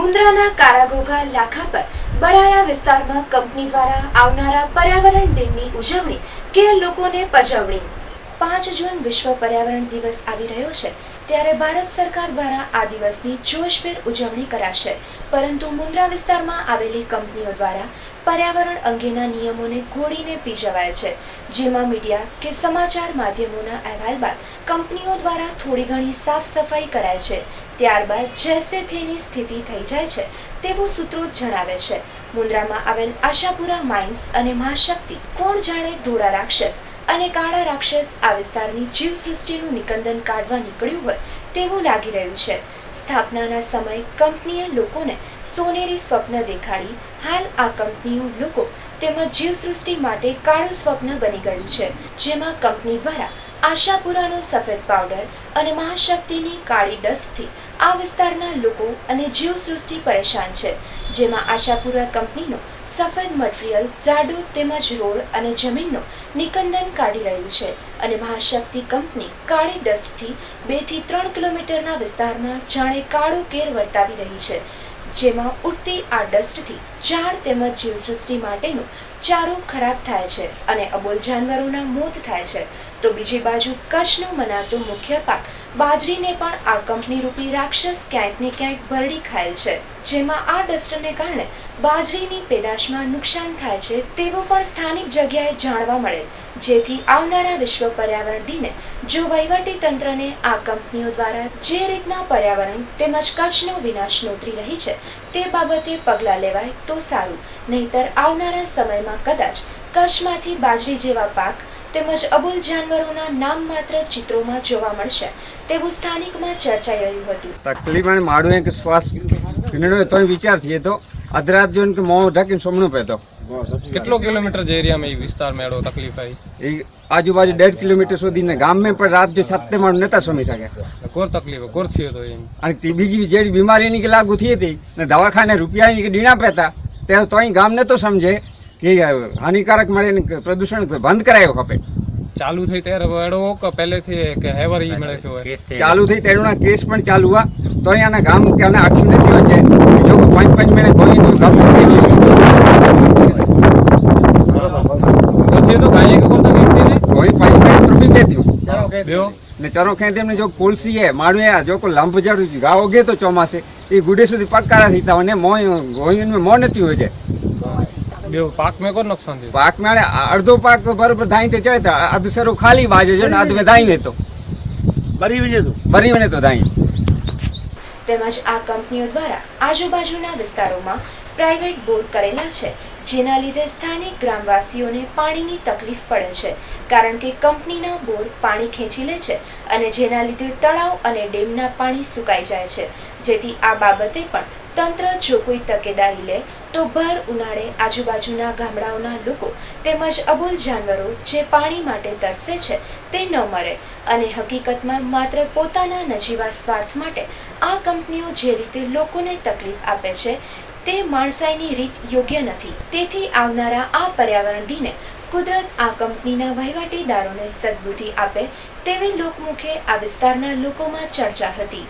મુન્દ્રાના કારાગોગા લાખા પર બરાયા વિસ્તારમાં કંપની દ્વારા આવનારા પર્યાવરણ દિનની ઉજવણી કે લોકોને પજવણી। 5 જૂન વિશ્વ પર્યાવરણ દિવસ આવી રહ્યો છે, ત્યારે ભારત સરકાર દ્વારા આ દિવસની જોશભેર ઉજવણી કરાશે, પરંતુ મુન્દ્રા વિસ્તારમાં આવેલી કંપનીઓ દ્વારા પર્યાવરણ અંગેના નિયમોને ઘોડીને પી જવાય છે, જેમાં મીડિયા કે સમાચાર માધ્યમોના અહેવાલ બાદ કંપનીઓ દ્વારા થોડી ઘણી સાફ સફાઈ કરાય છે, ત્યારબાદ જેસે થેની સ્થિતિ થઈ જાય છે તેવું સૂત્રો જણાવે છે। મુન્દ્રામાં આવેલ આશાપુરા માઇન્સ અને મહાશક્તિ કોણ જાણે ધોળા રાક્ષસ અને કાળા રાક્ષસ આ વિસ્તારની જીવસૃષ્ટિનું નિકંદન કાઢવા નીકળ્યું હોય તેવું લાગી રહ્યું છે। સ્થાપનાના સમયે કંપનીએ લોકોને સોનેરી સ્વપ્ન દેખાડી હાલ આ કંપનીઓ લોકો તેમજ જીવસૃષ્ટિ માટે કાળું સ્વપ્ન બની ગયું છે, જેમાં કંપની દ્વારા આશાપુરાનો સફેદ પાવડર અને મહાશક્તિની કાળી ડસ્ટથી આ વિસ્તારના લોકો અને જીવસૃષ્ટિ પરેશાન છે, જેમાં આશાપુરા કંપનીનો સફેદ મટીરીયલ જાડો તેમજ રોડ અને જમીનનો નિકંદન કાઢી રહ્યું છે અને મહાશક્તિ કંપની કાળી ડસ્ટથી 2 થી 3 કિલોમીટરના વિસ્તારમાં જાણે કાળો કેર વર્તાવી રહી છે, જેમાં ઉડતી આ ડસ્ટથી ઝાડ તેમજ જીવસૃષ્ટિ માટેનો ચારો ખરાબ થાય છે અને અબોલ જાનવરોના મોત થાય છે, તો બીજી બાજુ કચ્છનો મનાતો મુખ્ય પાક બાજરીને પણ આ કંપની રૂપી રાક્ષસ ક્યાંક ને ક્યાંક ભરડી ખાયેલ છે, જેમાં આ ડસ્ટને કારણે બાજરીની પેદાશમાં નુકસાન થાય છે તેવું પણ સ્થાનિક જગ્યાએ જાણવા મળે, જેથી આવનારા વિશ્વ પર્યાવરણ દિને જો વહીવટી તંત્રને આ કંપનીઓ દ્વારા જે રીતના પર્યાવરણ તેમજ કચ્છનો વિનાશ નોતરી રહી છે તે બાબતે પગલાં લેવાય તો સારું, નહીતર આવનારા સમયમાં કદાચ કચ્છમાંથી બાજરી જેવા પાક તેમજ અબોલ જાનવરોના નામ માત્ર ચિત્રોમાં જોવા મળશે તેવું સ્થાનિકમાં ચર્ચાઈ રહ્યું હતું। તકલીફ માડું કે શ્વાસ પીણો તો વિચાર થઈએ તો અધરાત જોઈને કે મોં ઢાંકીને સોમણું પહેતો। કેટલો કિલોમીટર જે એરિયામાં એ વિસ્તારમાં એડો તકલીફ આવી? એ આજુબાજુ 1.5 કિલોમીટર સુધીને ગામ में પણ રાત જો છતે માણું નતા સોમી શકે। કોર તકલીફ કોર થયો તો એમ અને બીજી જેડી બીમારીની કે લાગુ થઈ હતી ને દવાખાને રૂપિયાની કે ડીણા પહેતા તે તો અહીં ગામ ને તો સમજે કે હાનિકારક મળે ને પ્રદૂષણ બંધ કરાયો ખપે। ચાલુ થઈ ત્યારે એડો કે પહેલેથી કે હેવર ઈ મળે છે ચાલુ થઈ તેના કેસ પણ ચાલુ આ તો અહીંયાના ગામ કે આના આખું નથી હોય છે જો 5 મહિને કોઈ નું ગામ તો ગાય કે કોતા કે કોઈ 5 મહિને રૂપી દેતી બેઓ ને ચરો ખેતે में जो कोलसी है मारू है जो को लंब जड़ गाओ गे तो ચોમાસે એ ગુડે સુધી પટકારા થતા અને મોય ગોઈન में મોં નથી હોય છે। બેઓ પાક में કોણ નુકસાન થયું? પાક में અડધો પાક બરોબર ધાઈ તે ચડતા અધ સરો ખાલી બાજે છે ને અધ में ધાઈ ને તો બરી વિને તો ધાઈ। તેમજ આ કંપનીઓ દ્વારા આજુબાજુના વિસ્તારોમાં પ્રાઇવેટ બોર કરેલા છે, જેના લીધે સ્થાનિક ગ્રામવાસીઓને પાણીની તકલીફ પડે છે, કારણ કે કંપનીના બોર પાણી ખેંચી લે છે અને જેના લીધે તળાવ અને ડેમના પાણી સુકાઈ જાય છે, જેથી આ બાબતે પણ તંત્ર જો કોઈ તકેદારી લે તો ભર ઉનાળે આજુબાજુના ગામડાઓના લોકો તેમજ અબોલ જાનવરો જે પાણી માટે તરસે છે તે ન મરે અને હકીકતમાં માત્ર પોતાના નજીવા સ્વાર્થ માટે આ કંપનીઓ જે રીતે લોકોને તકલીફ આપે છે તે માણસાઈની રીત યોગ્ય નથી। તેથી આવનારા આ પર્યાવરણ દિને કુદરત આ કંપનીના વહીવટીદારોને સદબુદ્ધિ આપે તેવી લોકમુખે આ વિસ્તારના લોકોમાં ચર્ચા હતી।